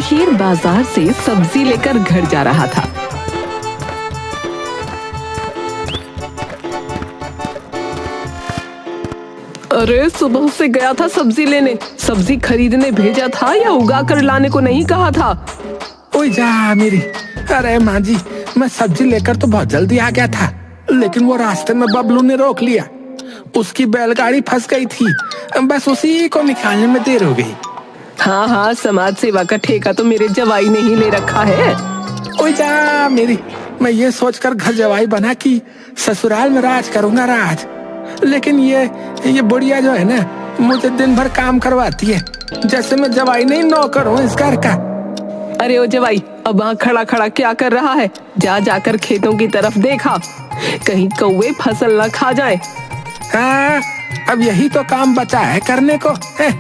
शमशेर बाजार से सब्जी लेकर घर जा रहा था। अरे सुबह से गया था सब्जी लेने, सब्जी खरीदने भेजा था या उगा कर लाने को नहीं कहा था? ओए जा मेरी। अरे माँ जी, मैं सब्जी लेकर तो बहुत जल्दी आ गया था, लेकिन वो रास्ते में बबलू ने रोक लिया। उसकी बैलगाड़ी फंस गई थी, बस उसी को निकालने में देर हो गई। हाँ हाँ, समाज सेवा का ठेका तो मेरे जवाई ने ही ले रखा है। ओए जा मेरी, मैं ये सोचकर घर जवाई बना कि ससुराल में राज करूंगा राज, लेकिन ये बुढ़िया जो है ना, मुझे दिन भर काम करवाती है, जैसे मैं जवाई नहीं नौकर हूँ इस घर का। अरे ओ जवाई, अब वहाँ खड़ा खड़ा क्या कर रहा है? जाकर खेतों की तरफ देखा, कहीं कौवे फसल न खा जाए। हाँ, अब यही तो काम बचा है करने को है।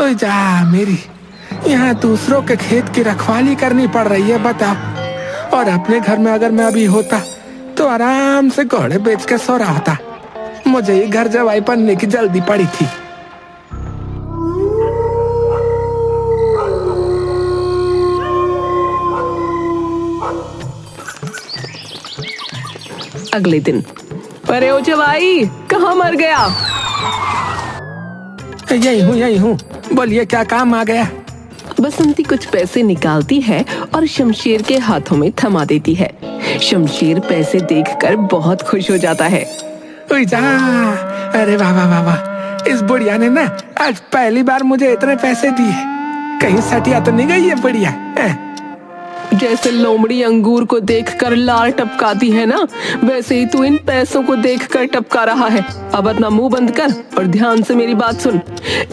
ओए जा मेरी, यहाँ दूसरों के खेत की रखवाली करनी पड़ रही है बताओ। और अपने घर में अगर मैं अभी होता तो आराम से घोड़े बेच के सो रहा होता। मुझे ही घर जवाई बनने की जल्दी पड़ी थी। अगले दिन, अरे ओ जवाई, कहाँ मर गया? यही हूँ, बोलिए क्या काम आ गया? बसंती कुछ पैसे निकालती है और शमशेर के हाथों में थमा देती है। शमशेर पैसे देखकर बहुत खुश हो जाता है। ओए जा, अरे वाह वाह वाह वाह, इस बुढ़िया ने ना आज पहली बार मुझे इतने पैसे दिए। कहीं सटिया तो नहीं गई है बुढ़िया? जैसे लोमड़ी अंगूर को देखकर लार टपकाती है ना, वैसे ही तू इन पैसों को देखकर टपका रहा है। अब अपना मुंह बंद कर और ध्यान से मेरी बात सुन।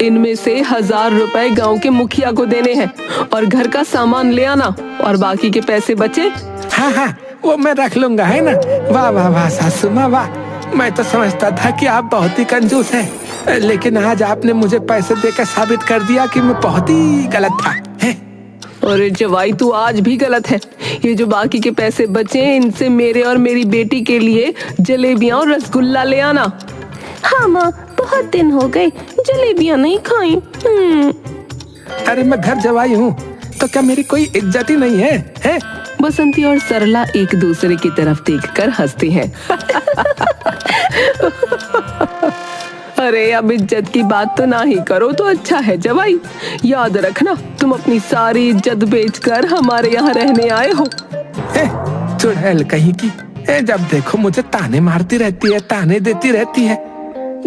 इनमें से 1000 रुपए गांव के मुखिया को देने हैं और घर का सामान ले आना, और बाकी के पैसे बचे। हाँ हाँ, वो मैं रख लूंगा, है ना? वाह वाह वाह सासू माँ वाह। मैं तो समझता था कि आप बहुत ही कंजूस हैं, लेकिन आज आपने मुझे पैसे देकर साबित कर दिया कि मैं बहुत ही गलत था। अरे जवाई, तू आज भी गलत है। ये जो बाकी के पैसे बचे, इनसे मेरे और मेरी बेटी के लिए जलेबियां और रसगुल्ला ले आना। हाँ माँ, बहुत दिन हो गए जलेबियां नहीं खाई। अरे मैं घर जवाई हूँ तो क्या मेरी कोई इज्जत ही नहीं है, है? बसंती और सरला एक दूसरे की तरफ देखकर हंसते हैं। अरे अब इज्जत की बात तो ना ही करो तो अच्छा है जवाई। याद रखना, तुम अपनी सारी इज्जत बेचकर हमारे यहाँ रहने आए हो। चुड़ैल कहीं की, जब देखो मुझे ताने मारती रहती है, ताने देती रहती है।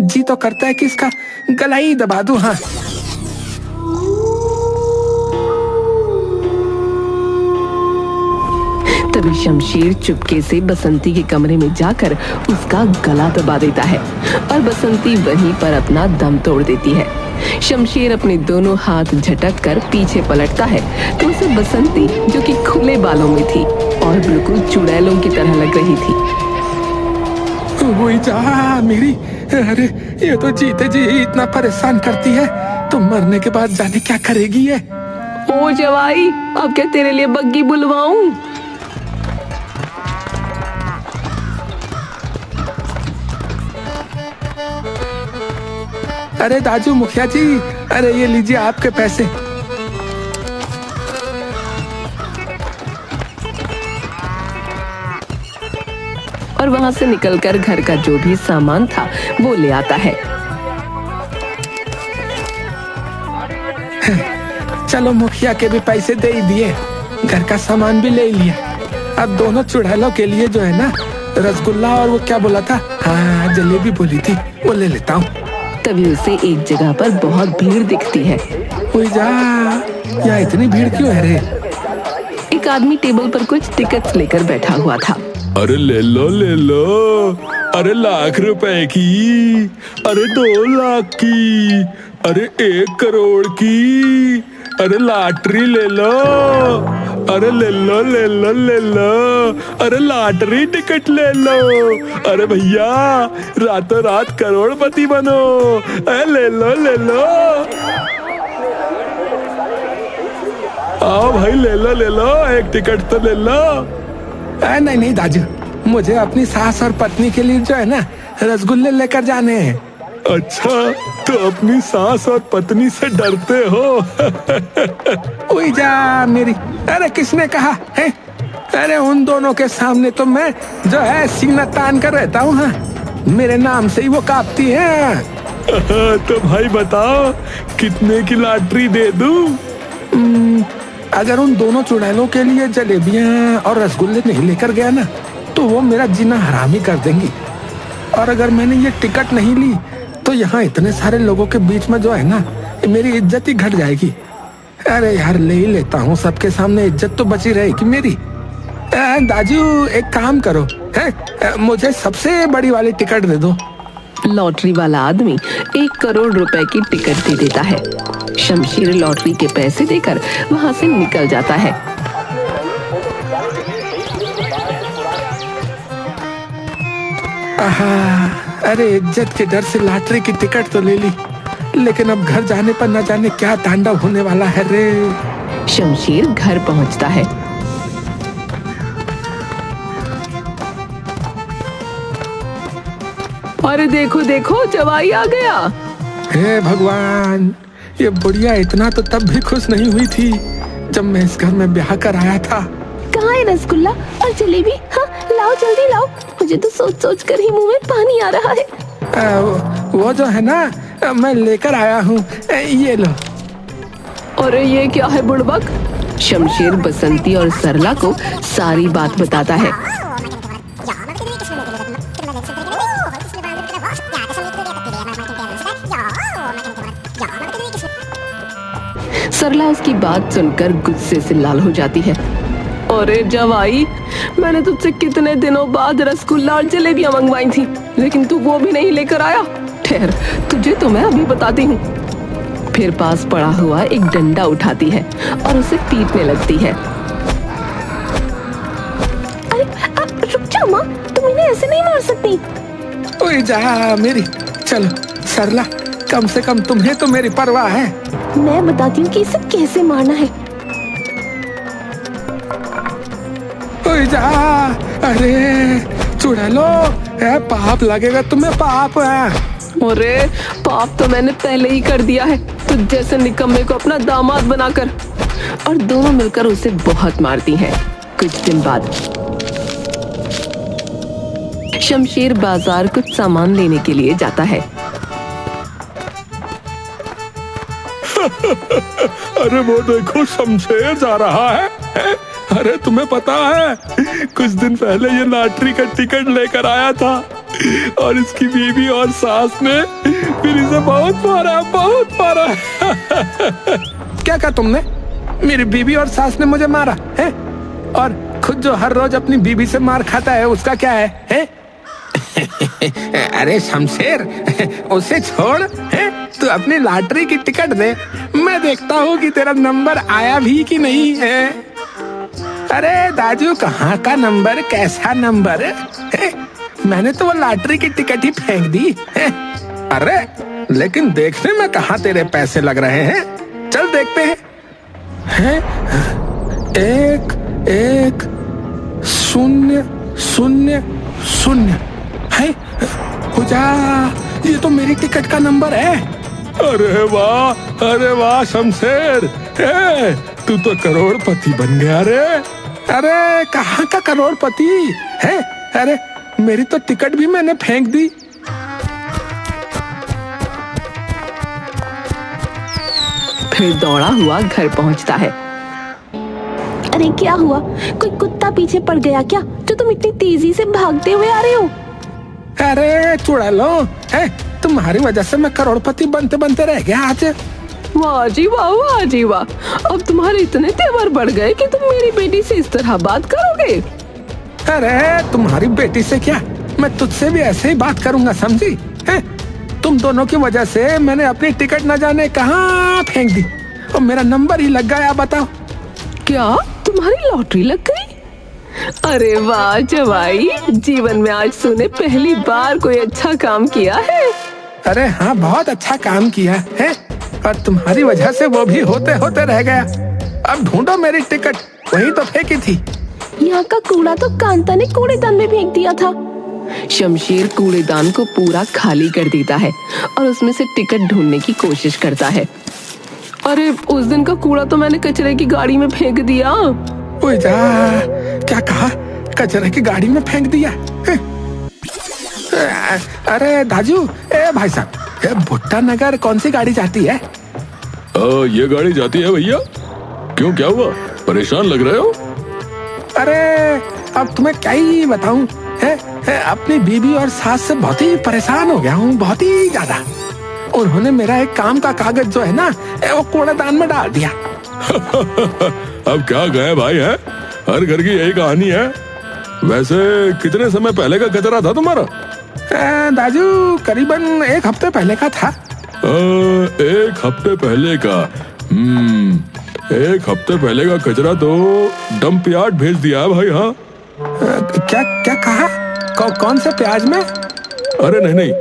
जी तो करता है कि इसका गला ही दबा दूं। हाँ, तभी शमशेर चुपके से बसंती के कमरे में जाकर उसका गला दबा देता है और बसंती वहीं पर अपना दम तोड़ देती है। शमशेर अपने दोनों हाथ झटक कर पीछे पलटता है तो उसे बसंती, जो कि खुले बालों में थी और बिल्कुल चुड़ैलों की तरह लग रही थी। वही जा मेरी, अरे ये तो जीते जी ही इतना परेशान करती है, तो मरने के बाद जाने क्या करेगी ये। ओ जवाई, अब क्या तेरे लिए बग्गी बुलवाऊं? अरे दाजू मुखिया जी, अरे ये लीजिए आपके पैसे। और वहां से निकलकर घर का जो भी सामान था वो ले आता है। चलो मुखिया के भी पैसे दे ही दिए, घर का सामान भी ले लिया। अब दोनों चुड़ैलों के लिए जो है ना, रसगुल्ला और वो क्या बोला था, हाँ जलेबी बोली थी, वो ले लेता हूँ। तभी उसे एक जगह पर बहुत भीड़ दिखती है। ओए जा, यहाँ इतनी भीड़ क्यों है रे? एक आदमी टेबल पर कुछ टिकट्स लेकर बैठा हुआ था। अरे ले लो, अरे 1,00,000 रुपए की, अरे 2 लाख की, अरे 1 करोड़ की, अरे लॉटरी ले लो, अरे ले लो, अरे लॉटरी टिकट ले लो, अरे भैया रातों रात करोड़पति बनो, अरे ले लो। आओ भाई ले लो, एक टिकट तो ले लो। नहीं दाजू, मुझे अपनी सास और पत्नी के लिए जो है ना रसगुल्ले लेकर जाने हैं। अच्छा, तो अपनी सास और पत्नी से डरते हो? ओए जा मेरी, अरे किसने कहा है? अरे उन दोनों के सामने तो मैं जो है सीना तान कर रहता हूँ। हाँ, मेरे नाम से ही वो कांपती है। तो भाई बताओ, कितने की लॉटरी दे दूं? अगर उन दोनों चुड़ैलों के लिए जलेबियां और रसगुल्ले नहीं लेकर गया ना, तो वो मेरा जीना हराम ही कर देंगी। और अगर मैंने ये टिकट नहीं ली तो यहाँ इतने सारे लोगों के बीच में जो है ना, मेरी इज्जत ही घट जाएगी। अरे यार, ले ही लेता हूँ, सबके सामने इज्जत तो बची रहेगी मेरी। दाजू एक काम करो, है मुझे सबसे बड़ी वाली टिकट दे दो। लॉटरी वाला आदमी 1 करोड़ रुपए की टिकट दे देता है। शमशेर लॉटरी के पैसे देकर वहां से निकल जाता है। आहा, अरे इज्जत के डर से लॉटरी की टिकट तो ले ली, लेकिन अब घर जाने पर न जाने क्या तांडव होने वाला है रे। शमशेर घर पहुंचता है। अरे देखो देखो, जवाई आ गया। हे भगवान, ये बुढ़िया इतना तो तब भी खुश नहीं हुई थी जब मैं इस घर में ब्याह कर आया था। कहाँ है रसगुल्ला और जलेबी? हाँ, लाओ जल्दी लाओ, मुझे तो सोच सोच कर ही मुंह में पानी आ रहा है। वो जो है ना, मैं लेकर आया हूँ, ये लो। अरे ये क्या है बुड़बक? शमशेर बसंती और सरला को सारी बात बताता है। सरला उसकी बात सुनकर गुस्से से लाल हो जाती है। अरे जवाई, मैंने तुझसे कितने दिनों बाद रसगुल्ला और जलेबियां मंगवाई थी, लेकिन तू वो भी नहीं लेकर आया। ठहर, तुझे तो मैं अभी बताती हूँ। फिर पास पड़ा हुआ एक डंडा उठाती है और उसे पीटने लगती है। अरे रुक जा माँ, तुम इन्हें ऐसे नहीं मार सकती। ओए जा मेरी, चलो सरला, कम से कम तुम्हें तो मेरी परवाह है। मैं बताती हूँ कि इसे कैसे मारना है। ओए जा, अरे चुड़ैलो, पाप लगेगा तुम्हें, पाप है। अरे पाप तो मैंने पहले ही कर दिया है, तुझ जैसे निकम्मे को अपना दामाद बनाकर। और दोनों मिलकर उसे बहुत मारती हैं। कुछ दिन बाद शमशेर बाजार कुछ सामान लेने के लिए जाता है। अरे वो देखो, शमशेर जा रहा है। अरे तुम्हें पता है, कुछ दिन पहले ये लॉटरी का टिकट लेकर आया था और इसकी बीवी और सास ने फिर इसे बहुत मारा, बहुत मारा। क्या कहा तुमने? मेरी बीवी और सास ने मुझे मारा है? और खुद जो हर रोज अपनी बीवी से मार खाता है, उसका क्या है? अरे शमशेर, उसे छोड़, है? तू अपनी लॉटरी की टिकट दे, मैं देखता हूँ कि तेरा नंबर आया भी कि नहीं है। अरे दाजू, कहाँ का नंबर, कैसा नंबर है? मैंने तो वो लॉटरी की टिकट ही फेंक दी है। अरे लेकिन देखने में कहाँ तेरे पैसे लग रहे हैं, चल देखते हैं। 1 1 0 0 0 है। पूजा, ये तो मेरी टिकट का नंबर है। अरे वाह शमशेर, तू तो करोड़पति बन गया रे। अरे कहाँ का करोड़पति है? अरे मेरी तो टिकट भी मैंने फेंक दी। फिर दौड़ा हुआ घर पहुंचता है। अरे क्या हुआ, कोई कुत्ता पीछे पड़ गया क्या, जो तुम इतनी तेजी से भागते हुए आ रहे हो? अरे चुड़ैलो, है तुम्हारी वजह से मैं करोड़पति बनते बनते रह गया आज। वाह जी वाह, वाह जी वाह, अब तुम्हारे इतने तेवर बढ़ गए कि तुम मेरी बेटी से इस तरह बात करोगे। अरे तुम्हारी बेटी से क्या, मैं तुझसे भी ऐसे ही बात करूंगा, समझी है? तुम दोनों की वजह से मैंने अपनी टिकट न जाने कहाँ फेंक दी और मेरा नंबर ही लग गया। बताओ, क्या तुम्हारी लॉटरी लग गई? अरे वाह जवाई, जीवन में आज तूने पहली बार कोई अच्छा काम किया है। अरे हाँ, बहुत अच्छा काम किया है, और तुम्हारी वजह से वो भी होते होते रह गया। अब ढूंढो मेरी टिकट, वही तो फेंकी थी। यहाँ का कूड़ा तो कांता ने कूड़ेदान में फेंक दिया था। शमशेर कूड़ेदान को पूरा खाली कर देता है और उसमें से टिकट ढूंढने की कोशिश करता है। अरे उस दिन का कूड़ा तो मैंने कचरे की गाड़ी में फेंक दिया। ओए जा, क्या कहा? कचरे की गाड़ी में फेंक दिया? अरे दाजू, ए भाई साहब, भुट्टा नगर कौन सी गाड़ी जाती है? ये गाड़ी जाती है भैया। क्यों, क्या हुआ? परेशान लग रहे हो? अरे अब तुम्हें क्या ही बताऊं, अपनी बीबी और सास से बहुत ही परेशान हो गया हूँ, बहुत ही ज्यादा। उन्होंने मेरा एक काम का कागज जो है ना, वो कूड़ेदान में डाल दिया। अब क्या गए भाई, है हर घर की यही कहानी है। वैसे कितने समय पहले का कचरा था तुम्हारा? दाजू करीबन 1 हफ्ते पहले का था। 1 हफ्ते पहले का? 1 हफ्ते पहले का कचरा तो डंप यार्ड भेज दिया है भाई। हाँ, क्या क्या कहा? कौन से प्याज में? अरे नहीं,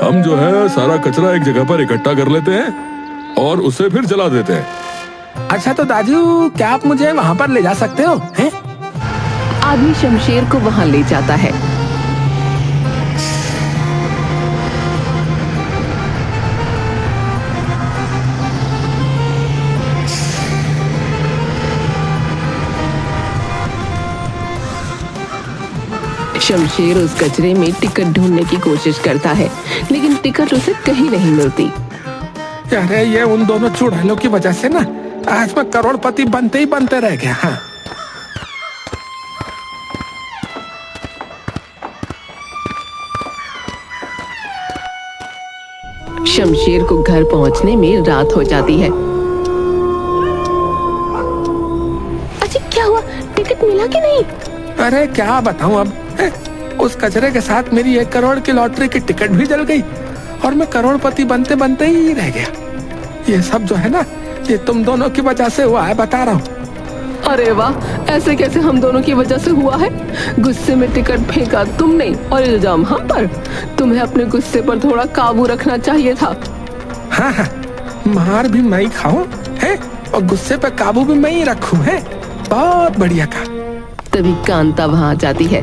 हम जो है सारा कचरा एक जगह पर इकट्ठा कर लेते हैं और उसे फिर जला देते हैं। अच्छा तो दाजू, क्या आप मुझे वहाँ पर ले जा सकते हो? हैं? आदमी शमशेर को वहां ले जाता है। शमशेर उस कचरे में टिकट ढूंढने की कोशिश करता है, लेकिन टिकट उसे कहीं नहीं मिलती। अरे ये उन दोनों चुड़ैलों की वजह से ना आज मैं करोड़पति बनते ही बनते रह गया। हाँ, शमशेर को घर पहुंचने में रात हो जाती है। अच्छा क्या हुआ, टिकट मिला कि नहीं? अरे क्या बताऊं अब, उस कचरे के साथ मेरी 1 करोड़ की लॉटरी की टिकट भी जल गई और मैं करोड़पति बनते बनते ही रह गया। ये सब जो है ना, ये तुम दोनों की वजह से हुआ है, बता रहा हूँ। अरे वाह, ऐसे कैसे हम दोनों की वजह से हुआ है? गुस्से में टिकट फेंका तुमने और इल्जाम हम पर। तुम्हें अपने गुस्से पर थोड़ा काबू रखना चाहिए था। हाँ हाँ, मार भी मैं ही खाऊं है और गुस्से पे काबू भी मैं ही रखूं, है। बहुत बढ़िया कहा। तभी कांता वहां आ जाती है।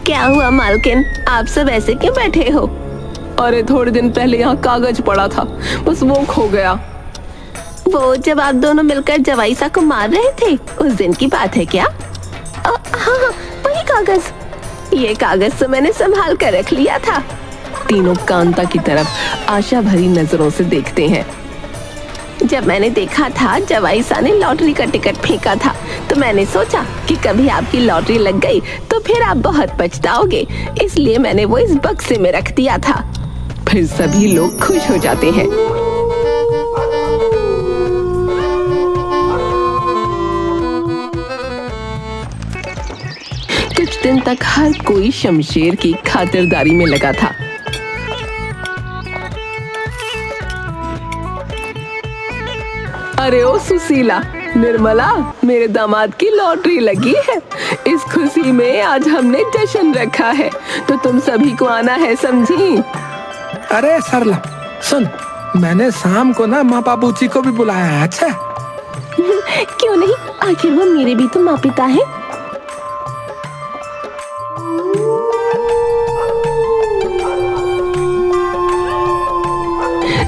क्या हुआ मालकिन, आप सब ऐसे क्यों बैठे हो? अरे थोड़े दिन पहले यहाँ कागज पड़ा था, बस वो खो गया। वो जब आप दोनों मिलकर जवाईसा को मार रहे थे, उस दिन की बात है क्या? हाँ, वही कागज। ये कागज तो मैंने संभाल कर रख लिया था। तीनों कांता की तरफ आशा भरी नजरों से देखते हैं। जब मैंने देखा था जवाईसा ने लॉटरी का टिकट फेंका था, तो मैंने सोचा कि कभी आपकी लॉटरी लग गई तो फिर आप बहुत पछताओगे, इसलिए मैंने वो इस बक्से में रख दिया था। फिर सभी लोग खुश हो जाते हैं। कुछ दिन तक हर कोई शमशेर की खातिरदारी में लगा था। अरे ओ सुशीला, निर्मला, मेरे दामाद की लॉटरी लगी है। इस खुशी में आज हमने जश्न रखा है, तो तुम सभी को आना है, समझी? अरे सरला, सुन, मैंने शाम को ना माँ बाबूजी को भी बुलाया है। अच्छा क्यों नहीं, आखिर वो मेरे भी तो माँ पिता है।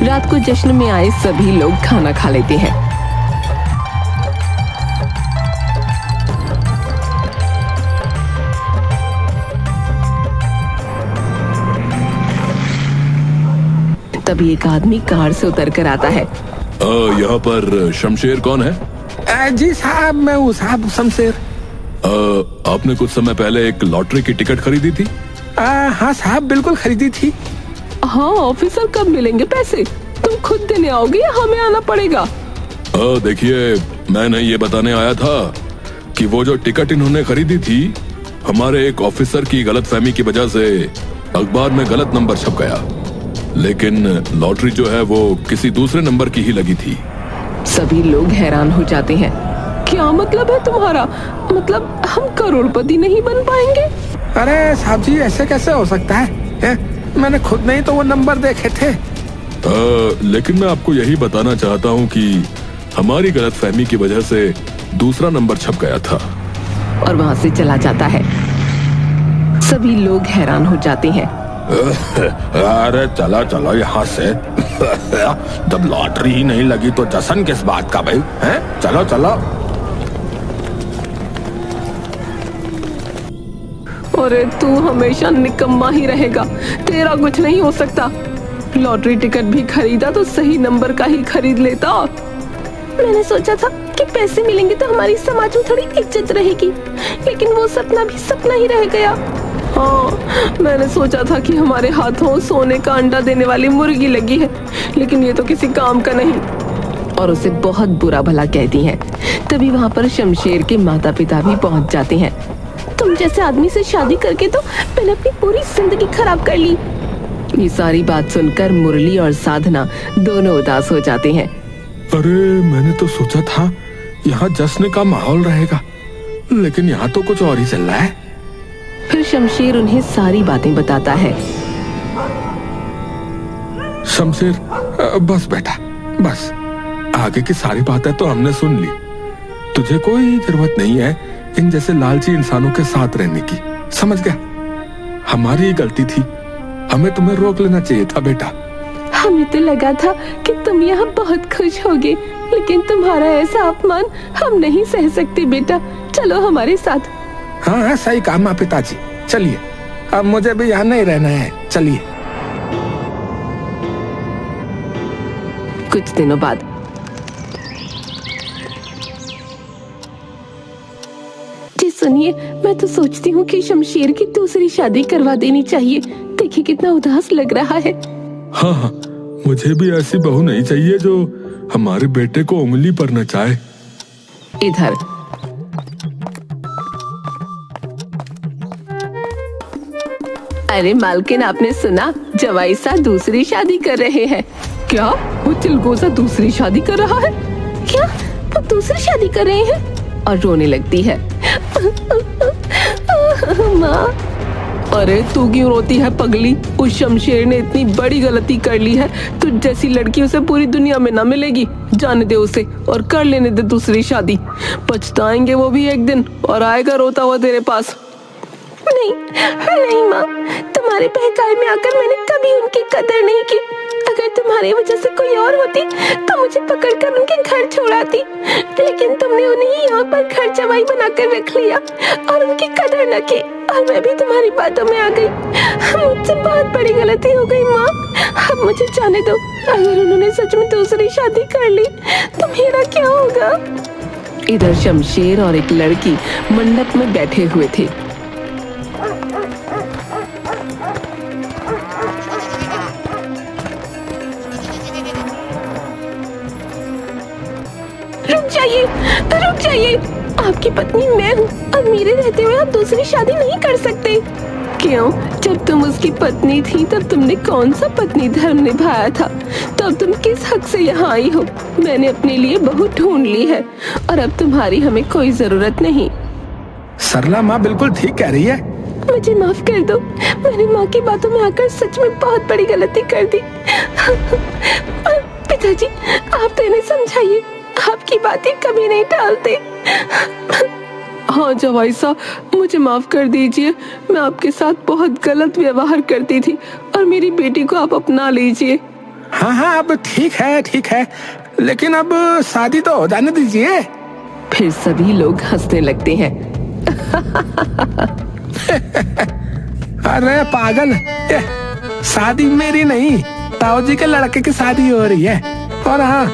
रात को जश्न में आए सभी लोग खाना खा लेते हैं। तभी एक आदमी कार से उतर कर आता है। यहाँ पर शमशेर कौन है? जी साहब, मैं हूँ साहब शमशेर। आपने कुछ समय पहले एक लॉटरी की टिकट खरीदी थी? हाँ साहब, बिल्कुल खरीदी थी। हाँ ऑफिसर, कब मिलेंगे पैसे? तुम खुद देने आओगे या हमें आना पड़ेगा? देखिए, मैंने ये बताने आया था कि वो जो टिकट इन्होंने खरीदी थी, हमारे एक ऑफिसर की गलतफहमी की वजह से अखबार में गलत नंबर छप गया, लेकिन लॉटरी जो है वो किसी दूसरे नंबर की ही लगी थी। सभी लोग हैरान हो जाते हैं। क्या मतलब है तुम्हारा? मतलब हम करोड़पति नहीं बन पाएंगे? अरे साहब जी, ऐसे कैसे हो सकता है? मैंने खुद नहीं तो वो नंबर देखे थे। लेकिन मैं आपको यही बताना चाहता हूँ कि हमारी गलतफहमी की वजह से दूसरा नंबर छप गया था। और वहां से चला जाता है। सभी लोग हैरान हो जाते हैं। अरे चलो चलो यहाँ से। जब लॉटरी ही नहीं लगी तो जश्न किस बात का भाई, हैं? चलो चलो। अरे तू हमेशा निकम्मा ही रहेगा, तेरा कुछ नहीं हो सकता। लॉटरी टिकट भी खरीदा तो सही नंबर का ही खरीद लेता। मैंने सोचा था कि पैसे मिलेंगे तो हमारी समाज में थोड़ी इज्जत रहेगी, लेकिन वो सपना भी सपना ही रह गया। हाँ, मैंने सोचा था कि हमारे हाथों सोने का अंडा देने वाली मुर्गी लगी है, लेकिन ये तो किसी काम का नहीं। और उसे बहुत बुरा भला कहती हैं। तभी वहाँ पर शमशेर के माता पिता भी पहुँच जाते हैं। तुम जैसे आदमी से शादी करके तो मैंने अपनी पूरी जिंदगी खराब कर ली। ये सारी बात सुनकर मुरली और साधना दोनों उदास हो जाते हैं। अरे मैंने तो सोचा था यहाँ जश्न का माहौल रहेगा, लेकिन यहाँ तो कुछ और ही चल रहा है। फिर शमशेर उन्हें सारी बातें बताता है। शमशेर, बस बेटा, बस। आगे की सारी बातें तो हमने सुन ली। तुझे कोई जरूरत नहीं है इन जैसे लालची इंसानों के साथ रहने की, समझ गया? हमारी ही गलती थी, हमें तुम्हें रोक लेना चाहिए था बेटा। हमें तो लगा था कि तुम यहाँ बहुत खुश होगे, लेकिन तुम्हारा ऐसा अपमान हम नहीं सह सकते बेटा। चलो हमारे साथ। हाँ हाँ, सही कहा माँ पिताजी, चलिए। अब मुझे भी यहाँ नहीं रहना है, चलिए। कुछ दिनों बाद जी सुनिए, मैं तो सोचती हूँ कि शमशेर की दूसरी शादी करवा देनी चाहिए। देखिए कितना उदास लग रहा है। हाँ हाँ, मुझे भी ऐसी बहू नहीं चाहिए जो हमारे बेटे को उंगली पर न चाहे। इधर अरे मालकिन, आपने सुना? जवाई साहब दूसरी शादी कर रहे हैं। क्या वो चिलगोजा दूसरी शादी कर रहा है? क्या वो दूसरी शादी कर रहे हैं? और रोने लगती है। माँ, अरे तू क्यों रोती है पगली? उस शमशेर ने इतनी बड़ी गलती कर ली है, तुझ जैसी लड़की उसे पूरी दुनिया में ना मिलेगी। जाने दे उसे और कर लेने दे दूसरी शादी। पछताएंगे वो भी एक दिन, और आएगा रोता हुआ तेरे पास। नहीं नहीं माँ, तुम्हारे बहकावे में आकर मैंने कभी उनकी कदर नहीं की। अगर तुम्हारी वजह से कोई और होती तो मुझे पकड़कर उनके घर छोड़ाती, लेकिन तुमने उन्हें यहाँ पर घर जवाई बनाकर रख लिया और उनकी कदर न की, और मैं भी तुम्हारी बातों में आ गई। मुझसे बहुत बड़ी गलती हो गई माँ, अब मुझे जाने दो। अगर उन्होंने सच में दूसरी शादी कर ली तो मेरा क्या होगा? इधर शमशेर और एक लड़की मंडप में बैठे हुए थे। रुक जाइए, आपकी पत्नी मैं हूँ और मेरे रहते हुए आप दूसरी शादी नहीं कर सकते। क्यों? जब तुम उसकी पत्नी थी तब तुमने कौन सा पत्नी धर्म निभाया था? तब तुम किस हक से यहाँ आई हो? मैंने अपने लिए बहू ढूंढ ली है और अब तुम्हारी हमें कोई जरूरत नहीं। सरला माँ बिल्कुल ठीक कह रही है। मुझे माफ कर दो, मैंने माँ की बातों में आकर सच में बहुत बड़ी गलती कर दी। पिताजी, आप तो इन्हें समझाइए, आपकी बातें कभी नहीं टालते। हाँ जवाई साहब, मुझे माफ कर दीजिए। मैं आपके साथ बहुत गलत व्यवहार करती थी और मेरी बेटी को आप अपना लीजिए। हाँ हाँ, अब ठीक है, लेकिन अब शादी तो हो जाने दीजिए। फिर सभी लोग हंसने लगते हैं। अरे पागल, शादी मेरी नहीं, ताऊ जी के लड़के की शादी हो रही है। और हाँ,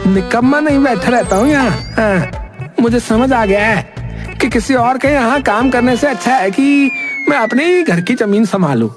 निकम्मा नहीं बैठा रहता हूँ यहाँ। हाँ, मुझे समझ आ गया है कि किसी और के यहाँ काम करने से अच्छा है कि मैं अपने ही घर की जमीन संभालूं।